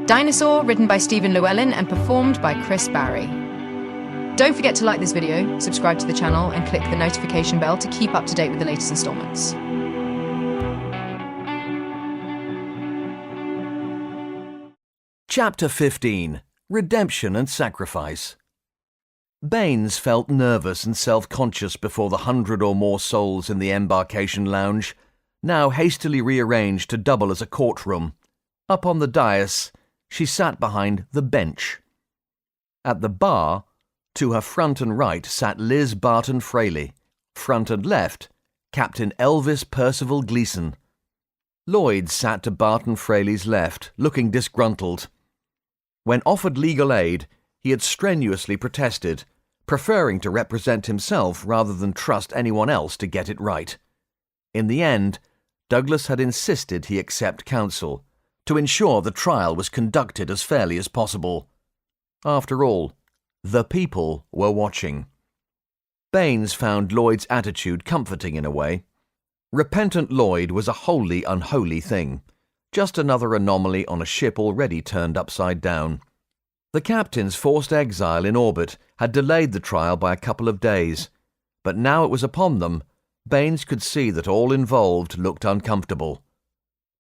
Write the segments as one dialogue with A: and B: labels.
A: Dinosaur, written by Stephen Llewelyn and performed by Chris Barrie. Don't forget to like this video, subscribe to the channel, and click the notification bell to keep up to date with the latest installments.
B: Chapter 15. Redemption and Sacrifice. Baines felt nervous and self-conscious before the 100 or more souls in the embarkation lounge, now hastily rearranged to double as a courtroom. Up on the dais, she sat behind the bench. At the bar, to her front and right sat Liz Barton Fraley, front and left, Captain Elvis Percival Gleeson. Lloyd sat to Barton Fraley's left, looking disgruntled. When offered legal aid, he had strenuously protested, preferring to represent himself rather than trust anyone else to get it right. In the end, Douglas had insisted he accept counsel, to ensure the trial was conducted as fairly as possible. After all, the people were watching. Baines found Lloyd's attitude comforting in a way. Repentant Lloyd was a wholly unholy thing, just another anomaly on a ship already turned upside down. The captain's forced exile in orbit had delayed the trial by a couple of days, but now it was upon them, Baines could see that all involved looked uncomfortable.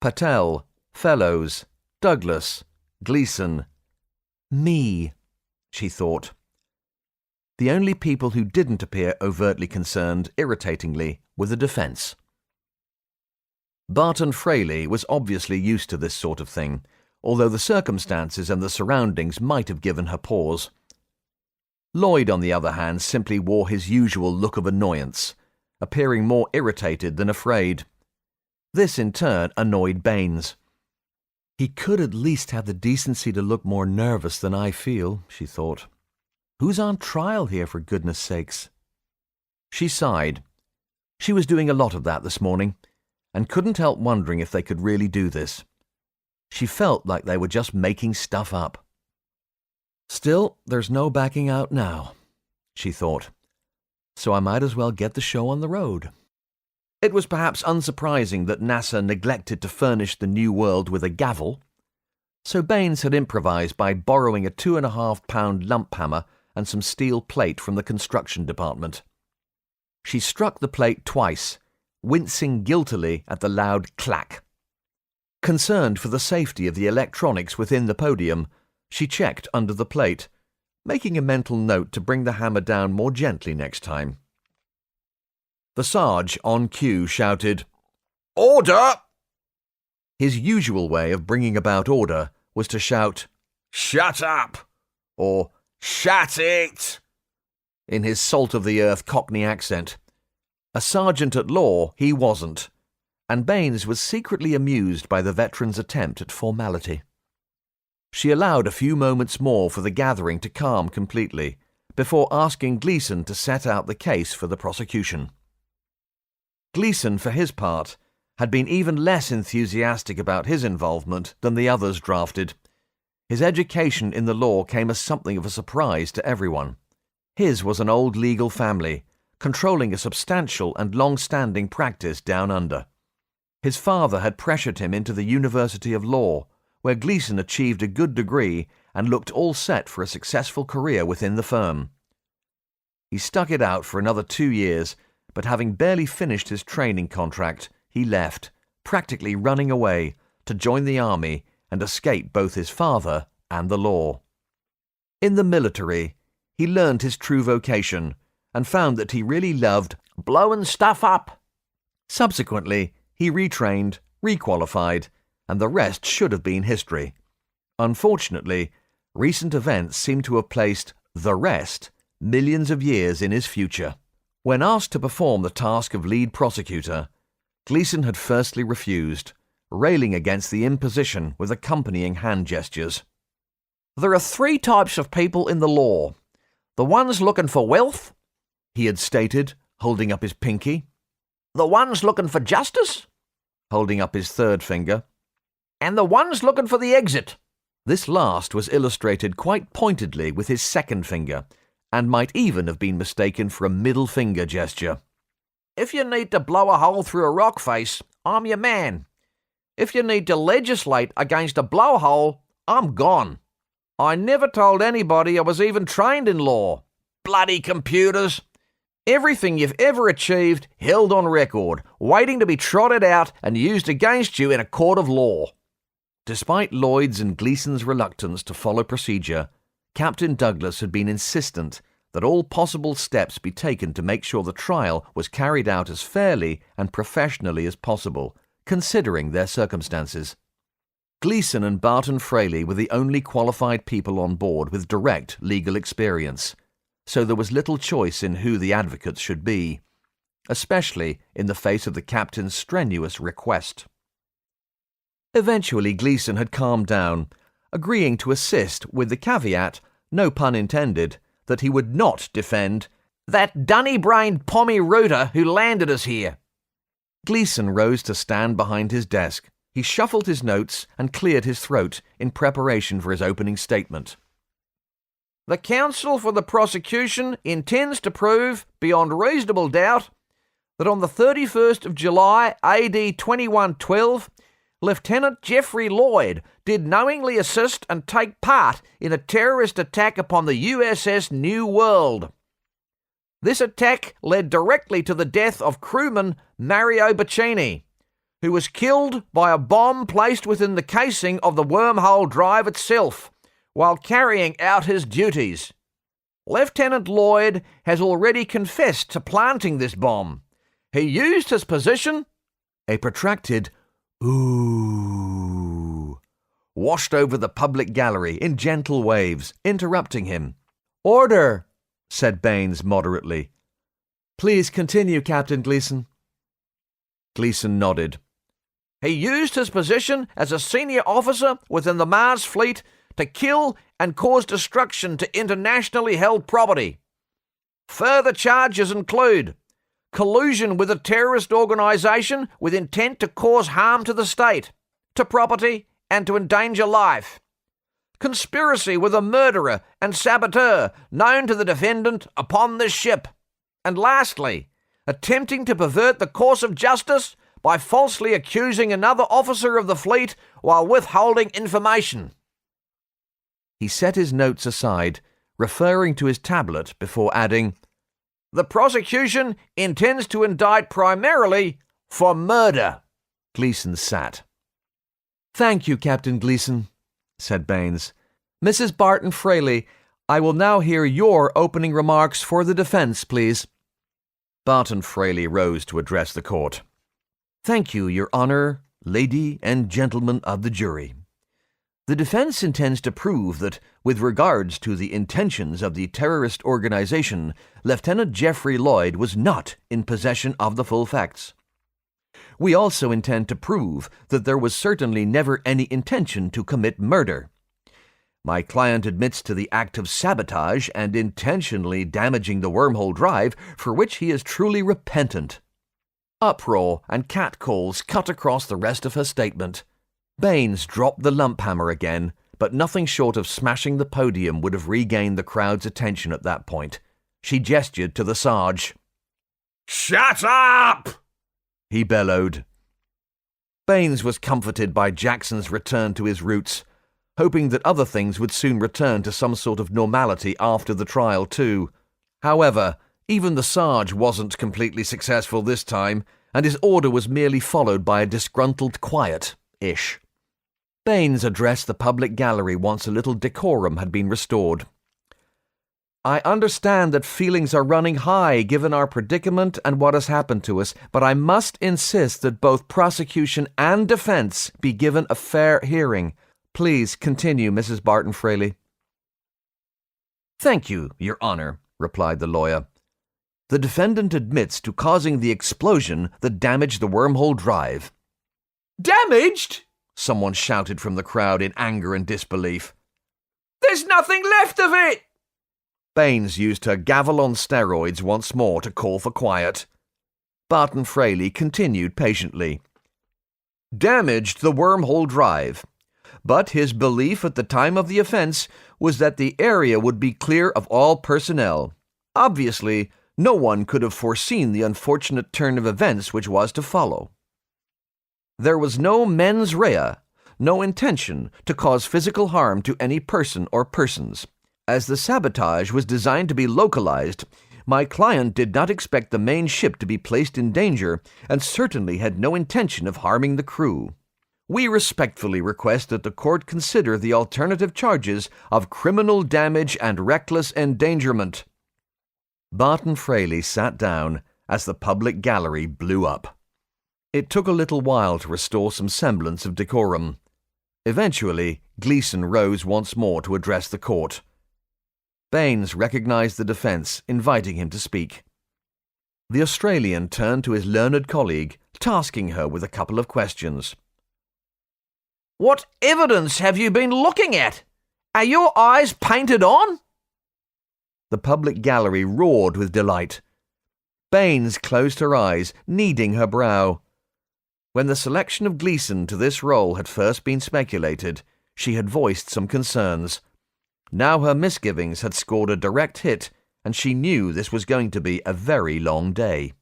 B: Patel, Fellows, Douglas, Gleeson. Me, she thought. The only people who didn't appear overtly concerned, irritatingly, were the defence. Barton Fraley was obviously used to this sort of thing, although the circumstances and the surroundings might have given her pause. Lloyd, on the other hand, simply wore his usual look of annoyance, appearing more irritated than afraid. This, in turn, annoyed Baines. He could at least have the decency to look more nervous than I feel, she thought. Who's on trial here, for goodness sakes? She sighed. She was doing a lot of that this morning, and couldn't help wondering if they could really do this. She felt like they were just making stuff up. Still, there's no backing out now, she thought, so I might as well get the show on the road. It was perhaps unsurprising that NASA neglected to furnish the new world with a gavel, so Baines had improvised by borrowing a 2.5-pound lump hammer and some steel plate from the construction department. She struck the plate twice, wincing guiltily at the loud clack. Concerned for the safety of the electronics within the podium, she checked under the plate, making a mental note to bring the hammer down more gently next time. The Sarge, on cue, shouted, "Order!" His usual way of bringing about order was to shout, "Shut up!" or "Shut it!" in his salt-of-the-earth Cockney accent. A sergeant at law he wasn't, and Baines was secretly amused by the veteran's attempt at formality. She allowed a few moments more for the gathering to calm completely, before asking Gleeson to set out the case for the prosecution. Gleeson, for his part, had been even less enthusiastic about his involvement than the others drafted. His education in the law came as something of a surprise to everyone. His was an old legal family, controlling a substantial and long-standing practice down under. His father had pressured him into the University of Law, where Gleeson achieved a good degree and looked all set for a successful career within the firm. He stuck it out for another 2 years, but having barely finished his training contract, he left, practically running away, to join the army and escape both his father and the law. In the military, he learned his true vocation and found that he really loved blowing stuff up. Subsequently, he retrained, requalified, and the rest should have been history. Unfortunately, recent events seem to have placed the rest millions of years in his future. When asked to perform the task of lead prosecutor, Gleeson had firstly refused, railing against the imposition with accompanying hand gestures. "There are 3 types of people in the law. The ones looking for wealth," he had stated, holding up his pinky. "The ones looking for justice," holding up his third finger. "And the ones looking for the exit." This last was illustrated quite pointedly with his second finger, and might even have been mistaken for a middle finger gesture. "If you need to blow a hole through a rock face, I'm your man. If you need to legislate against a blowhole, I'm gone. I never told anybody I was even trained in law. Bloody computers. Everything you've ever achieved held on record, waiting to be trotted out and used against you in a court of law." Despite Lloyd's and Gleason's reluctance to follow procedure, Captain Douglas had been insistent that all possible steps be taken to make sure the trial was carried out as fairly and professionally as possible, considering their circumstances. Gleason and Barton Fraley were the only qualified people on board with direct legal experience, so there was little choice in who the advocates should be, especially in the face of the captain's strenuous request. Eventually Gleason had calmed down, agreeing to assist with the caveat, no pun intended, that he would not defend "that dunny-brained pommy rooter who landed us here." Gleason rose to stand behind his desk. He shuffled his notes and cleared his throat in preparation for his opening statement. "The counsel for the prosecution intends to prove, beyond reasonable doubt, that on the 31st of July, AD 2112, Lieutenant Geoffrey Lloyd did knowingly assist and take part in a terrorist attack upon the USS New World. This attack led directly to the death of crewman Mario Baccini, who was killed by a bomb placed within the casing of the wormhole drive itself while carrying out his duties. Lieutenant Lloyd has already confessed to planting this bomb. He used his position—" A protracted "ooh" washed over the public gallery in gentle waves, interrupting him. "Order," said Baines moderately. "Please continue, Captain Gleason." Gleason nodded. "He used his position as a senior officer within the Mars fleet to kill and cause destruction to internationally held property. Further charges include collusion with a terrorist organisation with intent to cause harm to the state, to property, and to endanger life. Conspiracy with a murderer and saboteur known to the defendant upon this ship. And lastly, attempting to pervert the course of justice by falsely accusing another officer of the fleet while withholding information." He set his notes aside, referring to his tablet before adding, "The prosecution intends to indict primarily for murder." Gleason sat. "Thank you, Captain Gleason," said Baines. "Mrs. Barton Fraley, I will now hear your opening remarks for the defence, please." Barton Fraley rose to address the court. "Thank you, Your Honour, lady and gentlemen of the jury. The defence intends to prove that, with regards to the intentions of the terrorist organisation, Lieutenant Geoffrey Lloyd was not in possession of the full facts. We also intend to prove that there was certainly never any intention to commit murder. My client admits to the act of sabotage and intentionally damaging the wormhole drive, for which he is truly repentant." Uproar and catcalls cut across the rest of her statement. Baines dropped the lump hammer again, but nothing short of smashing the podium would have regained the crowd's attention at that point. She gestured to the Sarge. "Shut up!" he bellowed. Baines was comforted by Jackson's return to his roots, hoping that other things would soon return to some sort of normality after the trial too. However, even the Sarge wasn't completely successful this time, and his order was merely followed by a disgruntled quiet-ish. Baines addressed the public gallery once a little decorum had been restored. "I understand that feelings are running high given our predicament and what has happened to us, but I must insist that both prosecution and defence be given a fair hearing. Please continue, Mrs. Barton Fraley." "Thank you, Your Honour," replied the lawyer. "The defendant admits to causing the explosion that damaged the wormhole drive." "Damaged?" someone shouted from the crowd in anger and disbelief. "There's nothing left of it!" Baines used her gavel on steroids once more to call for quiet. Barton Fraley continued patiently. "Damaged the wormhole drive, but his belief at the time of the offence was that the area would be clear of all personnel. Obviously, no one could have foreseen the unfortunate turn of events which was to follow. There was no mens rea, no intention to cause physical harm to any person or persons. As the sabotage was designed to be localized, my client did not expect the main ship to be placed in danger and certainly had no intention of harming the crew. We respectfully request that the court consider the alternative charges of criminal damage and reckless endangerment." Barton Fraley sat down as the public gallery blew up. It took a little while to restore some semblance of decorum. Eventually, Gleeson rose once more to address the court. Baines recognized the defense, inviting him to speak. The Australian turned to his learned colleague, tasking her with a couple of questions. "What evidence have you been looking at? Are your eyes painted on?" The public gallery roared with delight. Baines closed her eyes, kneading her brow. When the selection of Gleeson to this role had first been speculated, she had voiced some concerns. Now her misgivings had scored a direct hit, and she knew this was going to be a very long day.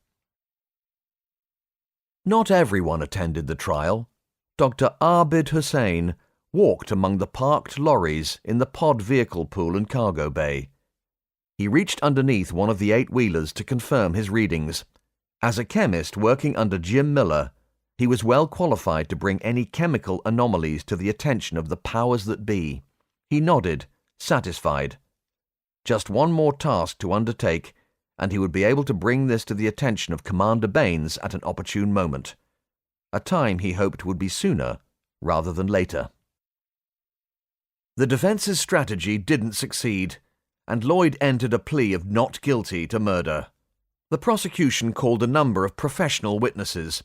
B: Not everyone attended the trial. Dr. Abid Hussain walked among the parked lorries in the pod vehicle pool and cargo bay. He reached underneath one of the eight-wheelers to confirm his readings. As a chemist working under Jim Miller, he was well qualified to bring any chemical anomalies to the attention of the powers that be. He nodded, satisfied. Just one more task to undertake, and he would be able to bring this to the attention of Commander Baines at an opportune moment. A time he hoped would be sooner rather than later. The defense's strategy didn't succeed, and Lloyd entered a plea of not guilty to murder. The prosecution called a number of professional witnesses,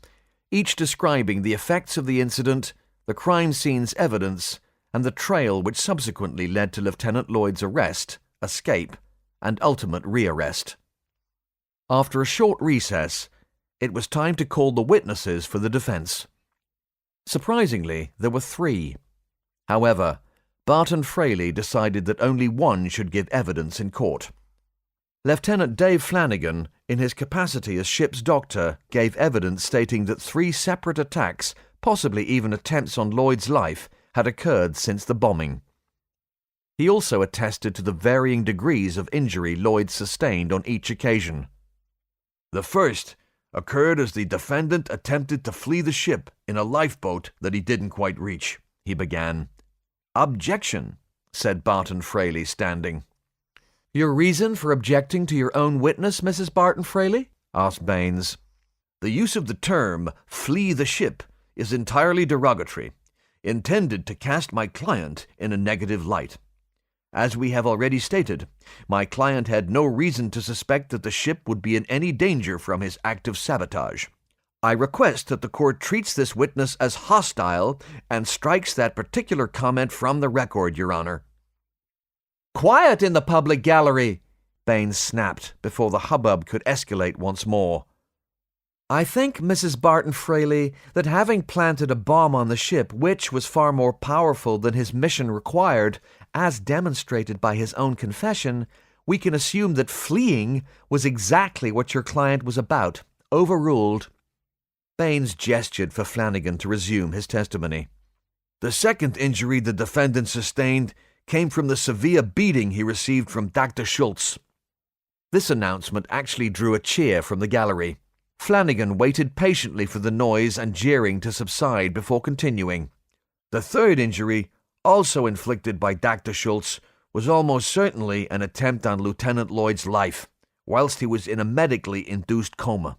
B: each describing the effects of the incident, the crime scene's evidence, and the trail which subsequently led to Lieutenant Lloyd's arrest, escape, and ultimate rearrest. After a short recess, it was time to call the witnesses for the defense. Surprisingly, there were three. However, Barton Fraley decided that only one should give evidence in court. Lieutenant Dave Flanagan, in his capacity as ship's doctor, gave evidence stating that 3 separate attacks, possibly even attempts on Lloyd's life, had occurred since the bombing. He also attested to the varying degrees of injury Lloyd sustained on each occasion. "The first occurred as the defendant attempted to flee the ship in a lifeboat that he didn't quite reach," he began. "Objection," said Barton Fraley, standing. "Your reason for objecting to your own witness, Mrs. Barton Fraley?" asked Baines. "The use of the term, 'flee the ship,' is entirely derogatory, intended to cast my client in a negative light. As we have already stated, my client had no reason to suspect that the ship would be in any danger from his act of sabotage. I request that the court treats this witness as hostile and strikes that particular comment from the record, Your Honor." "Quiet in the public gallery!" Baines snapped before the hubbub could escalate once more. "I think, Mrs. Barton Fraley, that having planted a bomb on the ship, which was far more powerful than his mission required, as demonstrated by his own confession, we can assume that fleeing was exactly what your client was about. Overruled." Baines gestured for Flanagan to resume his testimony. "The second injury the defendant sustained came from the severe beating he received from Dr. Schultz." This announcement actually drew a cheer from the gallery. Flanagan waited patiently for the noise and jeering to subside before continuing. "The third injury, also inflicted by Dr. Schultz, was almost certainly an attempt on Lieutenant Lloyd's life, whilst he was in a medically induced coma."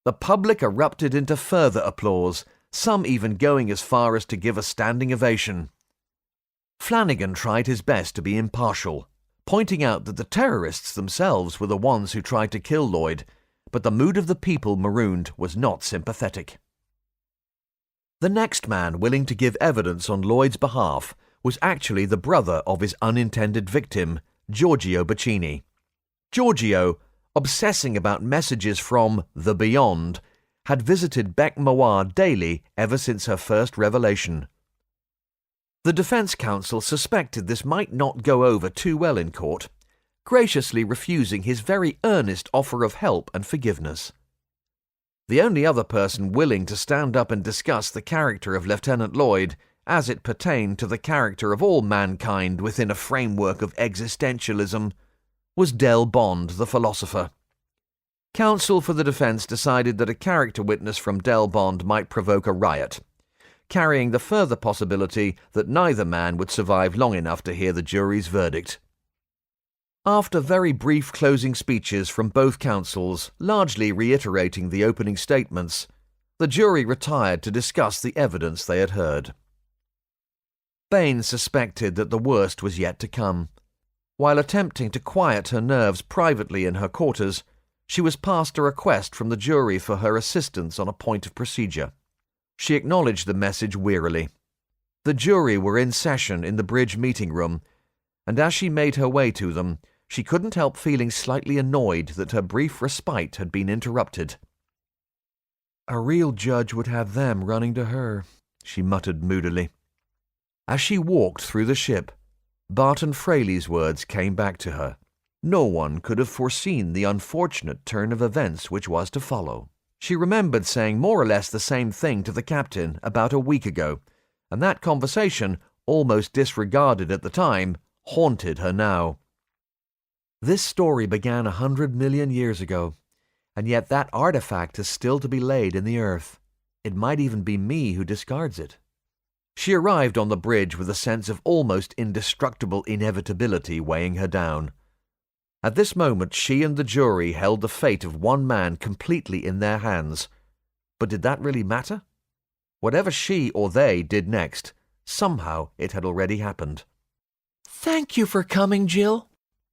B: The public erupted into further applause, some even going as far as to give a standing ovation. Flanagan tried his best to be impartial, pointing out that the terrorists themselves were the ones who tried to kill Lloyd, but the mood of the people marooned was not sympathetic. The next man willing to give evidence on Lloyd's behalf was actually the brother of his unintended victim, Giorgio Bacchini. Giorgio, obsessing about messages from the beyond, had visited Bec Mawar daily ever since her first revelation. The defense counsel suspected this might not go over too well in court, graciously refusing his very earnest offer of help and forgiveness. The only other person willing to stand up and discuss the character of Lieutenant Lloyd, as it pertained to the character of all mankind within a framework of existentialism, was Del Bond, the philosopher. Counsel for the defense decided that a character witness from Del Bond might provoke a riot, carrying the further possibility that neither man would survive long enough to hear the jury's verdict. After very brief closing speeches from both counsels, largely reiterating the opening statements, the jury retired to discuss the evidence they had heard. Baines suspected that the worst was yet to come. While attempting to quiet her nerves privately in her quarters, she was passed a request from the jury for her assistance on a point of procedure. She acknowledged the message wearily. The jury were in session in the bridge meeting room, and as she made her way to them, she couldn't help feeling slightly annoyed that her brief respite had been interrupted. A real judge would have them running to her, she muttered moodily. As she walked through the ship, Barton Fraley's words came back to her. No one could have foreseen the unfortunate turn of events which was to follow. She remembered saying more or less the same thing to the captain about a week ago, and that conversation, almost disregarded at the time, haunted her now. This story began 100 million years ago, and yet that artifact is still to be laid in the earth. It might even be me who discards it. She arrived on the bridge with a sense of almost indestructible inevitability weighing her down. At this moment she and the jury held the fate of one man completely in their hands. But did that really matter? Whatever she or they did next, somehow it had already happened.
C: "Thank you for coming, Jill,"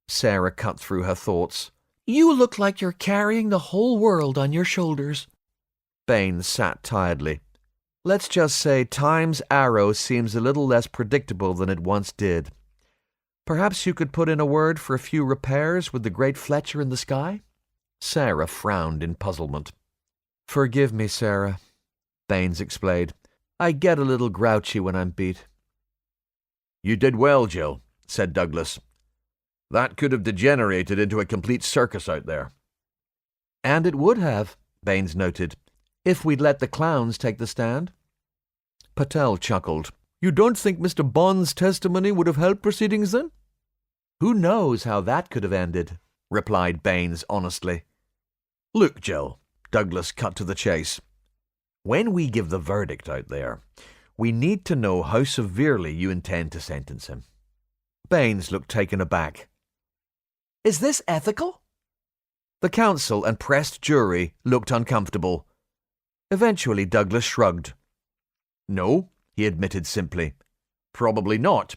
C: Sarah cut through her thoughts. "You look like you're carrying the whole world on your shoulders."
B: Baines sat tiredly. Let's just say Time's arrow seems a little less predictable than it once did. Perhaps you could put in a word for a few repairs with the great Fletcher in the sky? Sarah frowned in puzzlement. Forgive me, Sarah, Baines explained. I get a little grouchy when I'm beat. You did well, Jill, said Douglas. That could have degenerated into a complete circus out there. And it would have, Baines noted, if we'd let the clowns take the stand. Patel chuckled. You don't think Mr. Bond's testimony would have helped proceedings then? Who knows how that could have ended, replied Baines honestly. Look, Jill, Douglas cut to the chase. When we give the verdict out there, we need to know how severely you intend to sentence him. Baines looked taken aback. Is this ethical? The counsel and pressed jury looked uncomfortable. Eventually Douglas shrugged. No, he admitted simply. Probably not.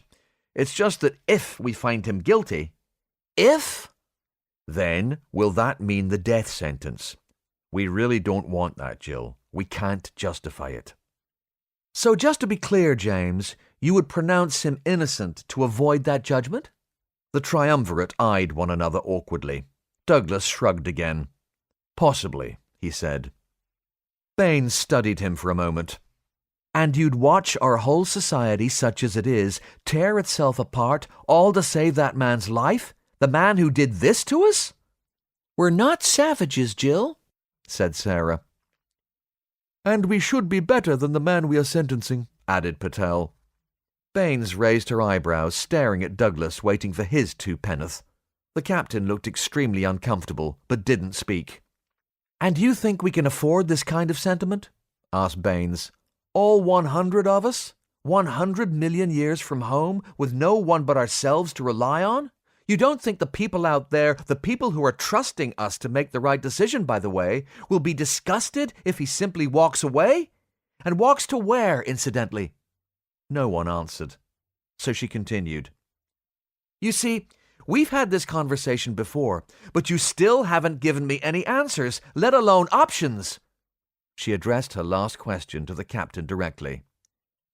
B: It's just that if we find him guilty, then will that mean the death sentence? We really don't want that, Jill. We can't justify it. So just to be clear, James, you would pronounce him innocent to avoid that judgment? The triumvirate eyed one another awkwardly. Douglas shrugged again. Possibly, he said. Baines studied him for a moment. And you'd watch our whole society, such as it is, tear itself apart, all to save that man's life? The man who did this to us? We're not savages, Jill, said Sarah. And we should be better than the man we are sentencing, added Patel. Baines raised her eyebrows, staring at Douglas, waiting for his twopenn'orth. The captain looked extremely uncomfortable, but didn't speak. And you think we can afford this kind of sentiment? Asked Baines. All 100 of us? 100 million years from home, with no one but ourselves to rely on? You don't think the people out there, the people who are trusting us to make the right decision, by the way, will be disgusted if he simply walks away? And walks to where, incidentally? No one answered. So she continued. You see, we've had this conversation before, but you still haven't given me any answers, let alone options. She addressed her last question to the captain directly.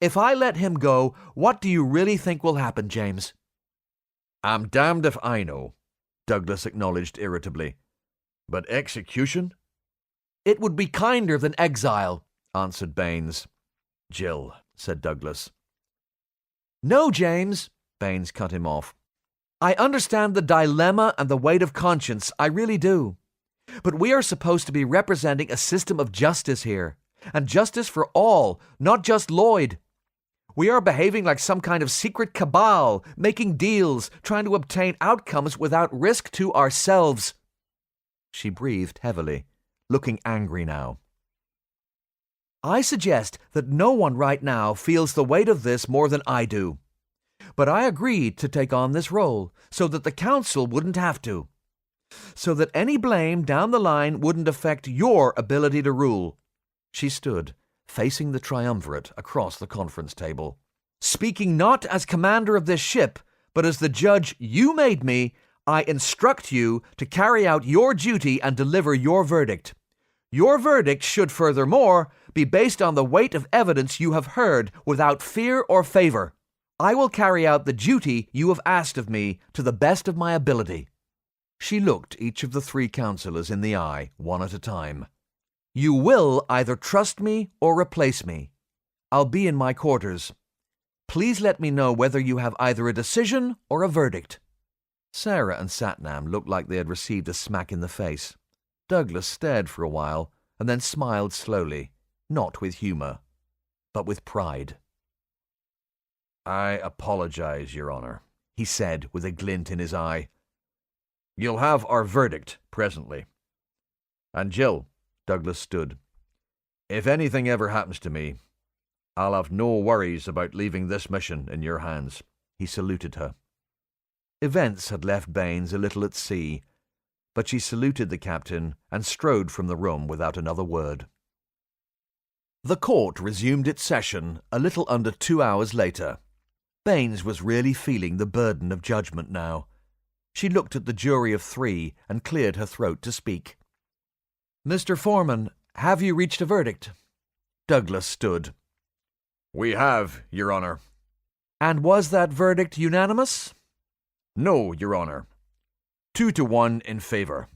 B: If I let him go, what do you really think will happen, James? I'm damned if I know, Douglas acknowledged irritably. But execution? It would be kinder than exile, answered Baines. Jill, said Douglas. No, James, Baines cut him off. I understand the dilemma and the weight of conscience, I really do.
C: But we are supposed to be representing a system of justice here, and justice for all, not just Lloyd. We are behaving like some kind of secret cabal, making deals, trying to obtain outcomes without risk to ourselves. She breathed heavily, looking angry now. I suggest that no one right now feels the weight of this more than I do. But I agreed to take on this role so that the council wouldn't have to. So that any blame down the line wouldn't affect your ability to rule. She stood, facing the triumvirate across the conference table. Speaking not as commander of this ship, but as the judge you made me, I instruct you to carry out your duty and deliver your verdict. Your verdict should furthermore be based on the weight of evidence you have heard without fear or favor. I will carry out the duty you have asked of me to the best of my ability. She looked each of the three councillors in the eye, one at a time. You will either trust me or replace me. I'll be in my quarters. Please let me know whether you have either a decision or a verdict. Sarah and Satnam looked like they had received a smack in the face. Douglas stared for a while and then smiled slowly, not with humour, but with pride. I apologize, Your Honour, he said with a glint in his eye. You'll have our verdict presently. And Jill, Douglas stood, if anything ever happens to me, I'll have no worries about leaving this mission in your hands. He saluted her. Events had left Baines a little at sea, but she saluted the captain and strode from the room without another word. The court resumed its session a little under 2 hours later. Baines was really feeling the burden of judgment now. She looked at the jury of 3 and cleared her throat to speak. Mr. Foreman, have you reached a verdict? Douglas stood. We have, Your Honour. And was that verdict unanimous? No, Your Honour. 2-1 in favour.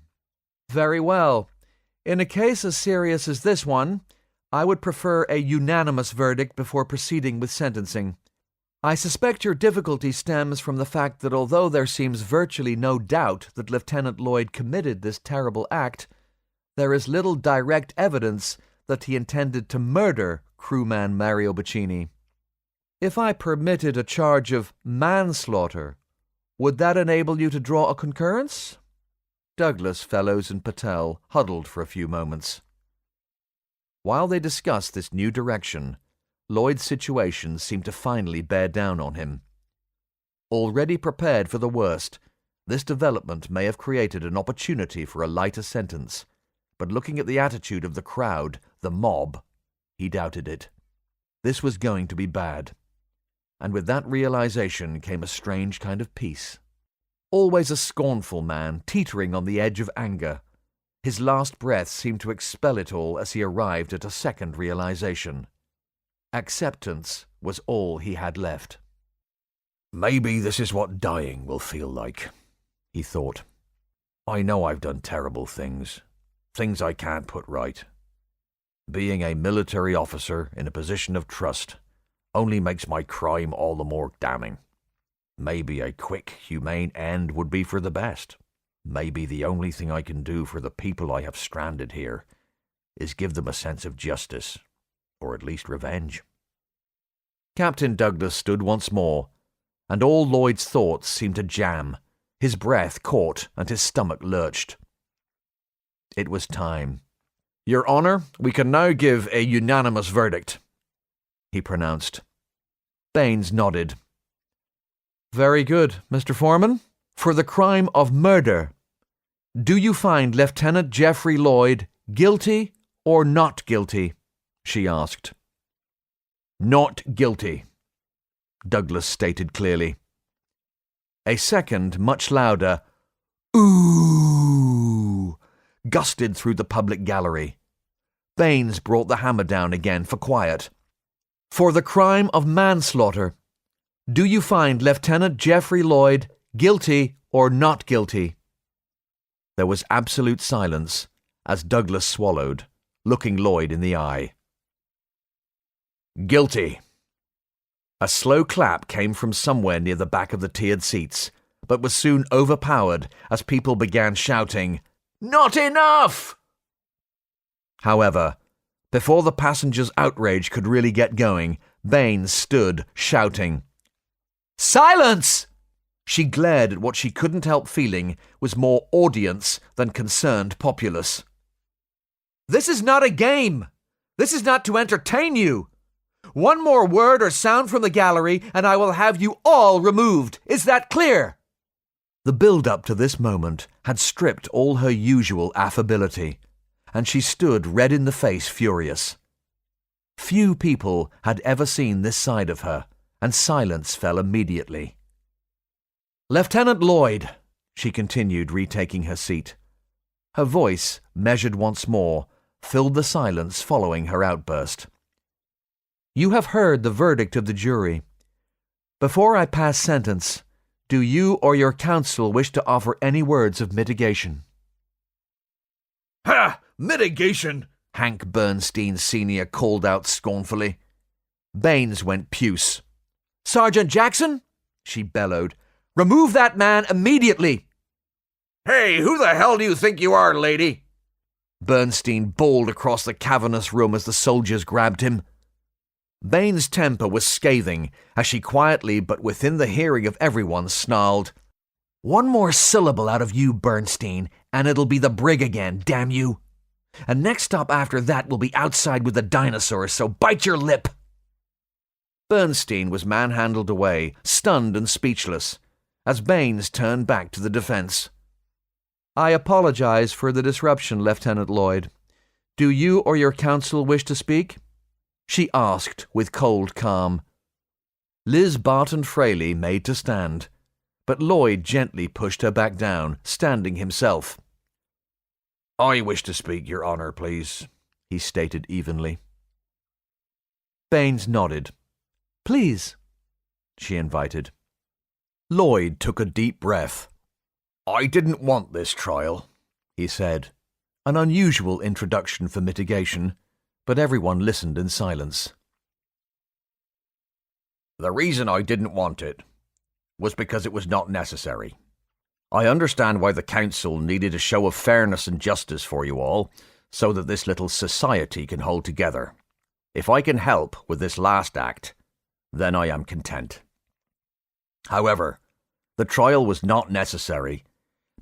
C: Very well. In a case as serious as this one, I would prefer a unanimous verdict before proceeding with sentencing. I suspect your difficulty stems from the fact that although there seems virtually no doubt that Lieutenant Lloyd committed this terrible act, there is little direct evidence that he intended to murder crewman Mario Bacchini. If I permitted a charge of manslaughter, would that enable you to draw a concurrence? Douglas, Fellows, and Patel huddled for a few moments. While they discussed this new direction, Lloyd's situation seemed to finally bear down on him. Already prepared for the worst, this development may have created an opportunity for a lighter sentence, but looking at the attitude of the crowd, the mob, he doubted it. This was going to be bad. And with that realization came a strange kind of peace. Always a scornful man, teetering on the edge of anger, his last breath seemed to expel it all as he arrived at a second realization. Acceptance was all he had left. Maybe this is what dying will feel like, he thought. I know I've done terrible things I can't put right. Being a military officer in a position of trust only makes my crime all the more damning. Maybe a quick, humane end would be for the best. Maybe the only thing I can do for the people I have stranded here is give them a sense of justice, or at least revenge. Captain Douglas stood once more, and all Lloyd's thoughts seemed to jam. His breath caught and his stomach lurched. It was time. Your Honour, we can now give a unanimous verdict, he pronounced. Baines nodded. Very good, Mr. Foreman. For the crime of murder, do you find Lieutenant Geoffrey Lloyd guilty or not guilty? She asked. Not guilty, Douglas stated clearly. A second, much louder, ooh, gusted through the public gallery. Baines brought the hammer down again for quiet. For the crime of manslaughter, do you find Lieutenant Geoffrey Lloyd guilty or not guilty? There was absolute silence as Douglas swallowed, looking Lloyd in the eye. Guilty. A slow clap came from somewhere near the back of the tiered seats, but was soon overpowered as people began shouting, Not enough!
B: However, before the passengers' outrage could really get going, Baines stood, shouting, "Silence!" She glared at what she couldn't help feeling was more audience than concerned populace.
C: This is not a game. This is not to entertain you. One more word or sound from the gallery, and I will have you all removed. Is that clear?
B: The build-up to this moment had stripped all her usual affability, and she stood red in the face, furious. Few people had ever seen this side of her, and silence fell immediately. "Lieutenant Lloyd," she continued, retaking her seat. Her voice, measured once more, filled the silence following her outburst. "You have heard the verdict of the jury. Before I pass sentence, do you or your counsel wish to offer any words of mitigation?"
C: "Ha! Mitigation!"
B: Hank Bernstein Sr. called out scornfully. Baines went puce.
C: "Sergeant Jackson," she bellowed, "remove that man immediately!" "Hey, who the hell do you think you are, lady?"
B: Bernstein bawled across the cavernous room as the soldiers grabbed him. Baines' temper was scathing as she quietly, but within the hearing of everyone, snarled, "One more syllable out of you, Bernstein, and it'll be the brig again, damn you! And next stop after that will be outside with the dinosaurs, so bite your lip!" Bernstein was manhandled away, stunned and speechless, as Baines turned back to the defense. "I apologize for the disruption, Lieutenant Lloyd. Do you or your counsel wish to speak?" she asked with cold calm. Liz Barton Fraley made to stand, but Lloyd gently pushed her back down, standing himself. "I wish to speak, Your Honour, please," he stated evenly. Baines nodded. "Please," she invited. Lloyd took a deep breath. "I didn't want this trial," he said, an unusual introduction for mitigation, but everyone listened in silence. "The reason I didn't want it was because it was not necessary. I understand why the council needed a show of fairness and justice for you all, so that this little society can hold together. If I can help with this last act, then I am content. However, the trial was not necessary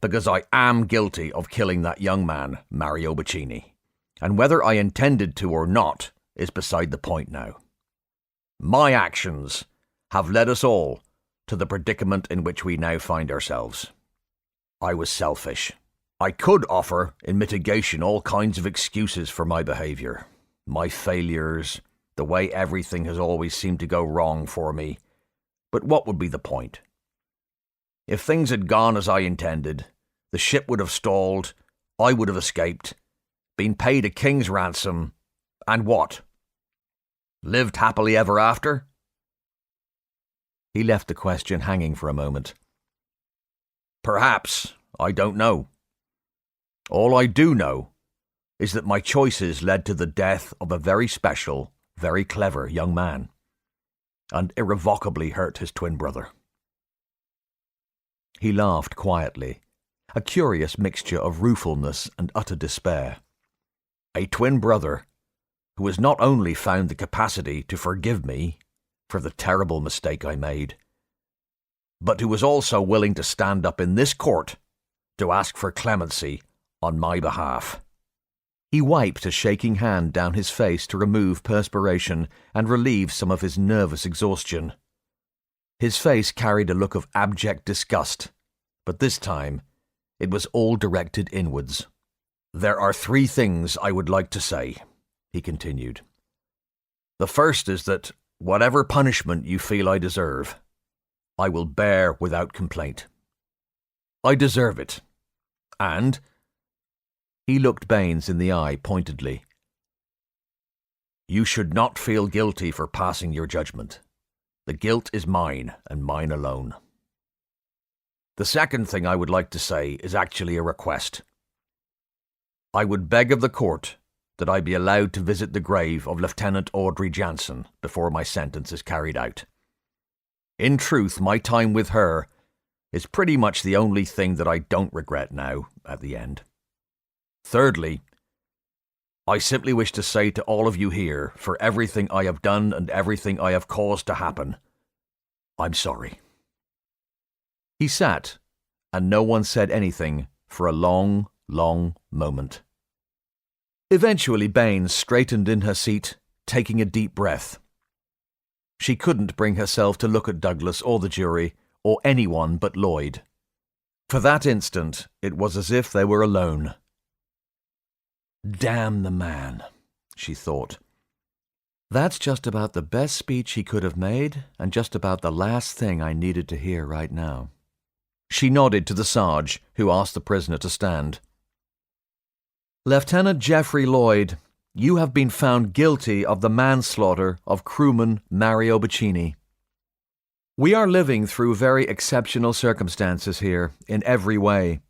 B: because I am guilty of killing that young man, Mario Bacchini, and whether I intended to or not is beside the point now. My actions have led us all to the predicament in which we now find ourselves. I was selfish. I could offer, in mitigation, all kinds of excuses for my behaviour, my failures, the way everything has always seemed to go wrong for me. But what would be the point? If things had gone as I intended, the ship would have stalled, I would have escaped, been paid a king's ransom, and what? Lived happily ever after? He left the question hanging for a moment. Perhaps. I don't know. All I do know is that my choices led to the death of a very special, very clever young man, and irrevocably hurt his twin brother. He laughed quietly, a curious mixture of ruefulness and utter despair. A twin brother who has not only found the capacity to forgive me for the terrible mistake I made, but who was also willing to stand up in this court to ask for clemency on my behalf. He wiped a shaking hand down his face to remove perspiration and relieve some of his nervous exhaustion. His face carried a look of abject disgust, but this time it was all directed inwards. There are 3 things I would like to say, he continued. The first is that whatever punishment you feel I deserve, I will bear without complaint. I deserve it. And he looked Baines in the eye pointedly. You should not feel guilty for passing your judgment. The guilt is mine, and mine alone. The second thing I would like to say is actually a request. I would beg of the court that I be allowed to visit the grave of Lieutenant Audrey Jansen before my sentence is carried out. In truth, my time with her is pretty much the only thing that I don't regret now, at the end. Thirdly, I simply wish to say to all of you here, for everything I have done and everything I have caused to happen, I'm sorry." He sat, and no one said anything for a long, long moment. Eventually Baines straightened in her seat, taking a deep breath. She couldn't bring herself to look at Douglas or the jury, or anyone but Lloyd. For that instant, it was as if they were alone. "Damn the man," she thought. "That's just about the best speech he could have made, and just about the last thing I needed to hear right now." She nodded to the Sarge, who asked the prisoner to stand. "Lieutenant Geoffrey Lloyd, you have been found guilty of the manslaughter of crewman Mario Bacchini. We are living through very exceptional circumstances here, in every way.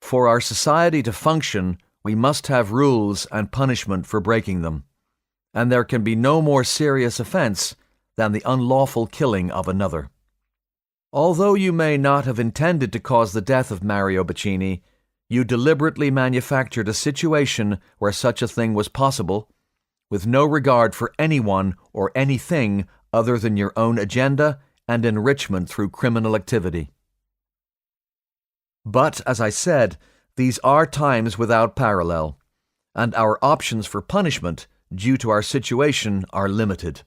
B: For our society to function, we must have rules and punishment for breaking them, and there can be no more serious offence than the unlawful killing of another. Although you may not have intended to cause the death of Mario Bacchini, you deliberately manufactured a situation where such a thing was possible, with no regard for anyone or anything other than your own agenda and enrichment through criminal activity. But, as I said, these are times without parallel, and our options for punishment, due to our situation, are limited.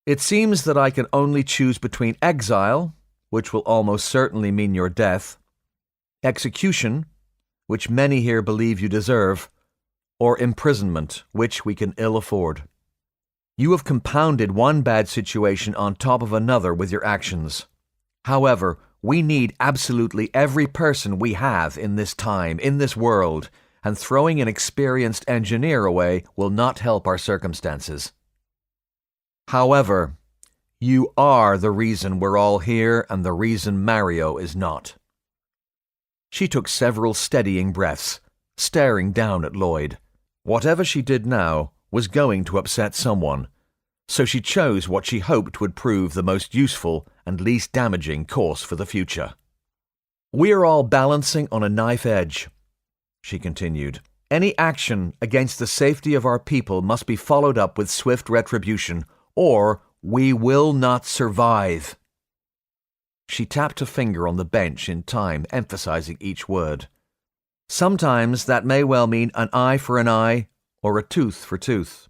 B: It seems that I can only choose between exile, which will almost certainly mean your death, execution, which many here believe you deserve, or imprisonment, which we can ill afford. You have compounded one bad situation on top of another with your actions. However, we need absolutely every person we have in this time, in this world, and throwing an experienced engineer away will not help our circumstances. However, you are the reason we're all here and the reason Mario is not." She took several steadying breaths, staring down at Lloyd. Whatever she did now was going to upset someone, so she chose what she hoped would prove the most useful and least damaging course for the future. "We're all balancing on a knife edge," she continued. "Any action against the safety of our people must be followed up with swift retribution, or we will not survive." She tapped a finger on the bench in time, emphasizing each word. "Sometimes that may well mean an eye for an eye, or a tooth for tooth.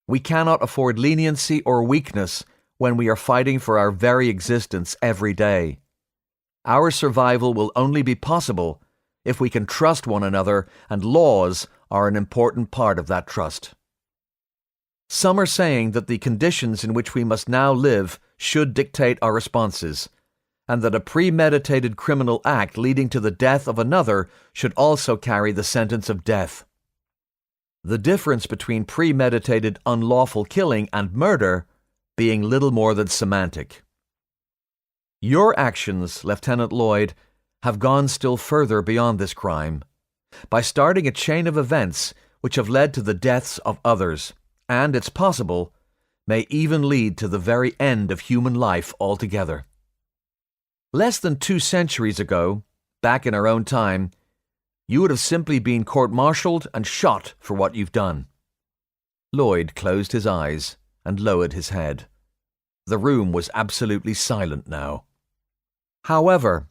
B: We cannot afford leniency or weakness when we are fighting for our very existence every day. Our survival will only be possible if we can trust one another, and laws are an important part of that trust. Some are saying that the conditions in which we must now live should dictate our responses, and that a premeditated criminal act leading to the death of another should also carry the sentence of death. The difference between premeditated unlawful killing and murder being little more than semantic. Your actions, Lieutenant Lloyd, have gone still further beyond this crime, by starting a chain of events which have led to the deaths of others, and, it's possible, may even lead to the very end of human life altogether. Less than 2 centuries ago, back in our own time, you would have simply been court-martialed and shot for what you've done." Lloyd closed his eyes and lowered his head. The room was absolutely silent now. "However,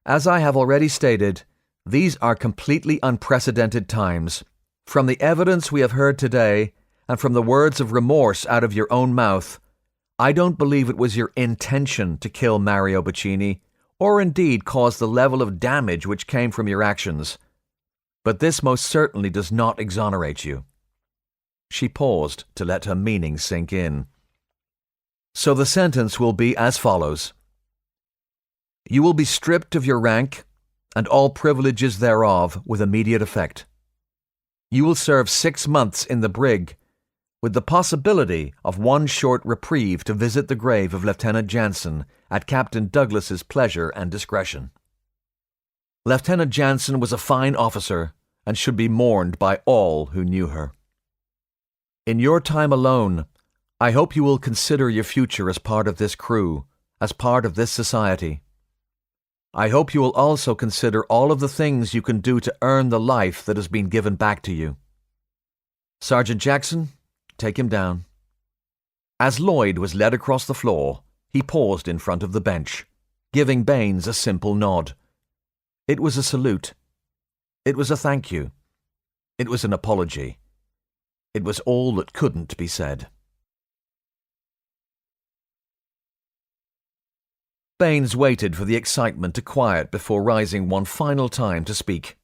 B: as I have already stated, these are completely unprecedented times. From the evidence we have heard today, and from the words of remorse out of your own mouth, I don't believe it was your intention to kill Mario Bacchini, or indeed cause the level of damage which came from your actions. But this most certainly does not exonerate you." She paused to let her meaning sink in. "So the sentence will be as follows. You will be stripped of your rank and all privileges thereof with immediate effect. You will serve 6 months in the brig, with the possibility of 1 short reprieve to visit the grave of Lieutenant Jansen at Captain Douglas's pleasure and discretion. Lieutenant Jansen was a fine officer and should be mourned by all who knew her. In your time alone, I hope you will consider your future as part of this crew, as part of this society. I hope you will also consider all of the things you can do to earn the life that has been given back to you. Sergeant Jackson, take him down." As Lloyd was led across the floor, he paused in front of the bench, giving Baines a simple nod. It was a salute. It was a thank you. It was an apology. It was all that couldn't be said. Baines waited for the excitement to quiet before rising one final time to speak.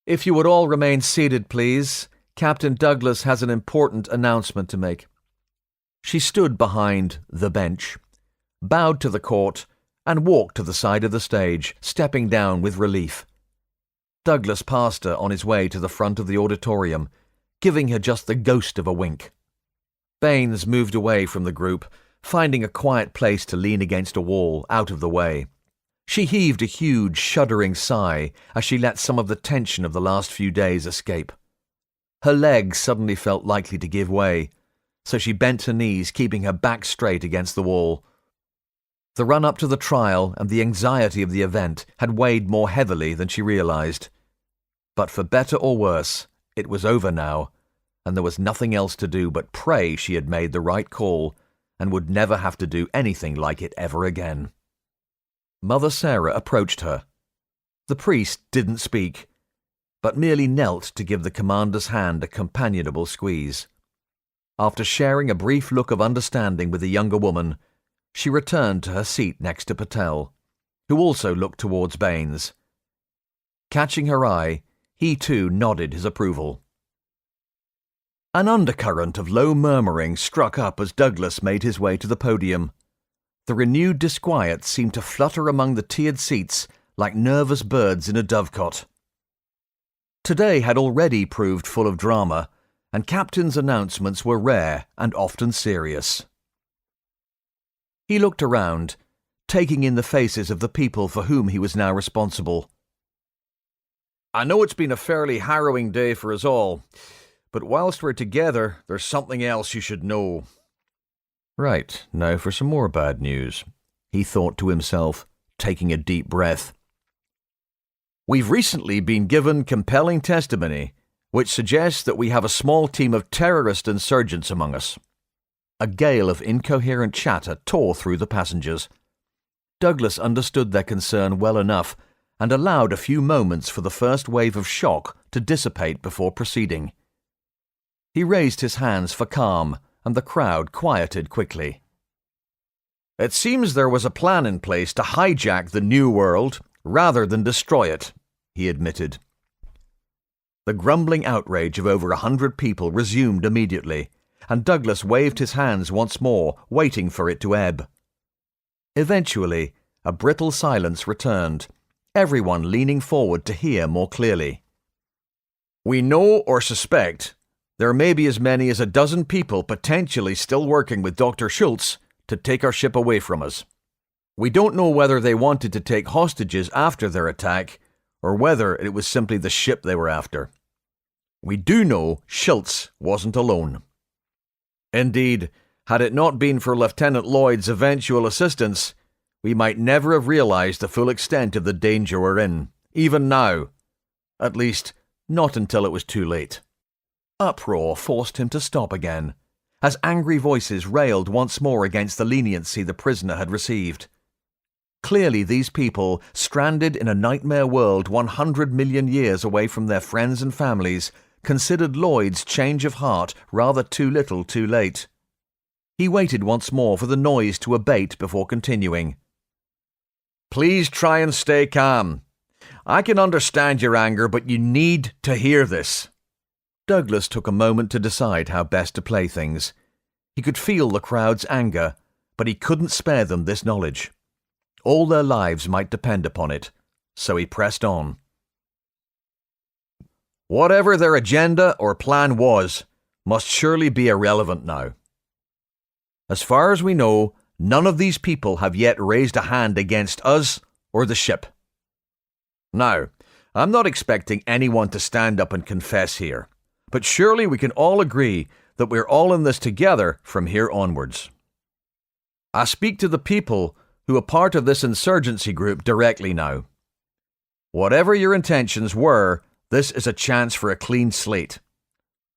B: "If you would all remain seated, please. Captain Douglas has an important announcement to make." She stood behind the bench, bowed to the court, and walked to the side of the stage, stepping down with relief. Douglas passed her on his way to the front of the auditorium, giving her just the ghost of a wink. Baines moved away from the group, finding a quiet place to lean against a wall, out of the way. She heaved a huge, shuddering sigh as she let some of the tension of the last few days escape. Her legs suddenly felt likely to give way, so she bent her knees, keeping her back straight against the wall. The run-up to the trial and the anxiety of the event had weighed more heavily than she realized. But for better or worse, it was over now, and there was nothing else to do but pray she had made the right call and would never have to do anything like it ever again. Mother Sarah approached her. The priest didn't speak, but merely knelt to give the commander's hand a companionable squeeze. After sharing a brief look of understanding with the younger woman, she returned to her seat next to Patel, who also looked towards Baines. Catching her eye, he too nodded his approval. An undercurrent of low murmuring struck up as Douglas made his way to the podium. The renewed disquiet seemed to flutter among the tiered seats like nervous birds in a dovecot. Today had already proved full of drama, and Captain's announcements were rare and often serious. He looked around, taking in the faces of the people for whom he was now responsible. "I know it's been a fairly harrowing day for us all, but whilst we're together, there's something else you should know." Right, now for some more bad news, he thought to himself, taking a deep breath. "We've recently been given compelling testimony, which suggests that we have a small team of terrorist insurgents among us." A gale of incoherent chatter tore through the passengers. Douglas understood their concern well enough and allowed a few moments for the first wave of shock to dissipate before proceeding. He raised his hands for calm, and the crowd quieted quickly. "It seems there was a plan in place to hijack the New World rather than destroy it," he admitted. The grumbling outrage of over 100 people resumed immediately, and Douglas waved his hands once more, waiting for it to ebb. Eventually, a brittle silence returned, everyone leaning forward to hear more clearly. "We know or suspect there may be as many as a dozen people potentially still working with Dr. Schultz to take our ship away from us. We don't know whether they wanted to take hostages after their attack, or whether it was simply the ship they were after. We do know Schultz wasn't alone. Indeed, had it not been for Lieutenant Lloyd's eventual assistance, we might never have realized the full extent of the danger we're in, even now. At least, not until it was too late." Uproar forced him to stop again, as angry voices railed once more against the leniency the prisoner had received. Clearly these people, stranded in a nightmare world 100 million years away from their friends and families, considered Lloyd's change of heart rather too little too late. He waited once more for the noise to abate before continuing. "Please try and stay calm. I can understand your anger, but you need to hear this." Douglas took a moment to decide how best to play things. He could feel the crowd's anger, but he couldn't spare them this knowledge. All their lives might depend upon it, so he pressed on. "Whatever their agenda or plan was, must surely be irrelevant now. As far as we know, none of these people have yet raised a hand against us or the ship. Now, I'm not expecting anyone to stand up and confess here, but surely we can all agree that we're all in this together from here onwards. I speak to the people who are part of this insurgency group directly now. Whatever your intentions were, this is a chance for a clean slate.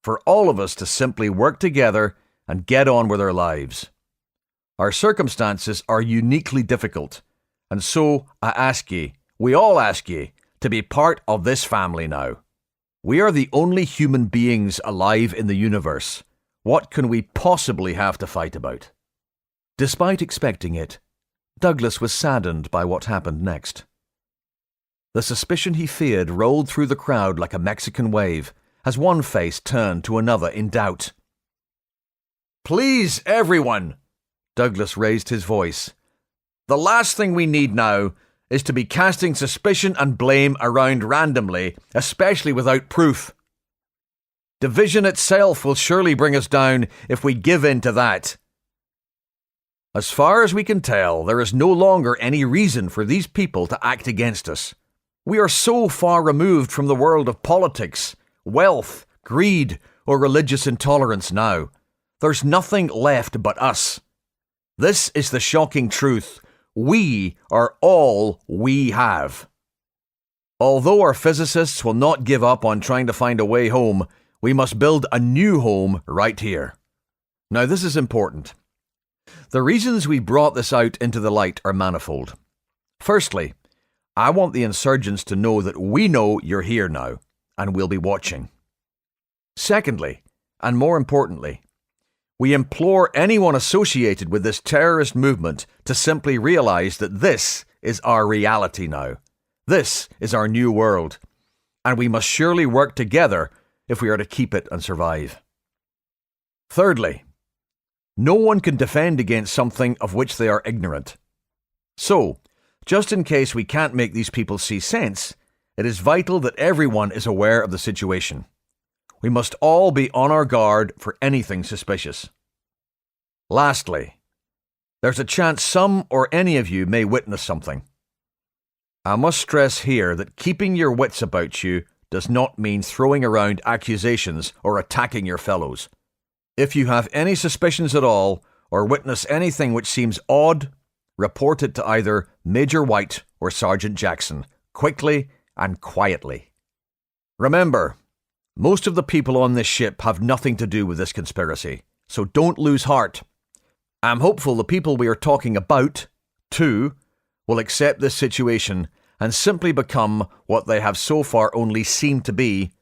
B: For all of us to simply work together and get on with our lives. Our circumstances are uniquely difficult, and so I ask ye, we all ask ye, to be part of this family now. We are the only human beings alive in the universe. What can we possibly have to fight about? Despite expecting it, Douglas was saddened by what happened next. The suspicion he feared rolled through the crowd like a Mexican wave as one face turned to another in doubt. "Please, everyone," Douglas raised his voice. "The last thing we need now is to be casting suspicion and blame around randomly, especially without proof. Division itself will surely bring us down if we give in to that. As far as we can tell, there is no longer any reason for these people to act against us. We are so far removed from the world of politics, wealth, greed, or religious intolerance now. There's nothing left but us. This is the shocking truth. We are all we have. Although our physicists will not give up on trying to find a way home, we must build a new home right here." Now this is important. The reasons we brought this out into the light are manifold. Firstly, I want the insurgents to know that we know you're here now, and we'll be watching. Secondly, and more importantly, we implore anyone associated with this terrorist movement to simply realize that this is our reality now. This is our new world, and we must surely work together if we are to keep it and survive. Thirdly, no one can defend against something of which they are ignorant. So, just in case we can't make these people see sense, it is vital that everyone is aware of the situation. We must all be on our guard for anything suspicious. Lastly, there's a chance some or any of you may witness something. I must stress here that keeping your wits about you does not mean throwing around accusations or attacking your fellows. If you have any suspicions at all, or witness anything which seems odd, report it to either Major White or Sergeant Jackson, quickly and quietly. Remember, most of the people on this ship have nothing to do with this conspiracy, so don't lose heart. I'm hopeful the people we are talking about, too, will accept this situation and simply become what they have so far only seemed to be,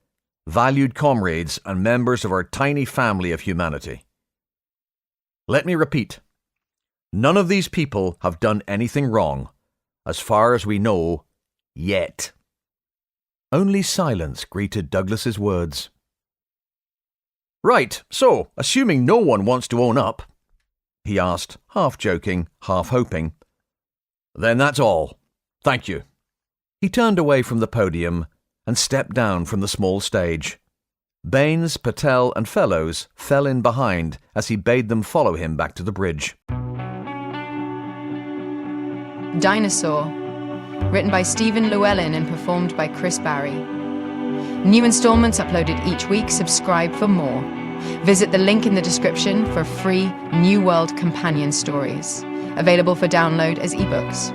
B: valued comrades and members of our tiny family of humanity. Let me repeat, none of these people have done anything wrong, as far as we know, yet. Only silence greeted Douglas's words. "Right, so, assuming no one wants to own up," he asked, half joking, half hoping, "then that's all. Thank you." He turned away from the podium and stepped down from the small stage. Baines, Patel and Fellows fell in behind as he bade them follow him back to the bridge.
A: Dinosaur, written by Stephen Llewelyn and performed by Chris Barrie. New installments uploaded each week. Subscribe for more. Visit the link in the description for free New World companion stories, available for download as ebooks.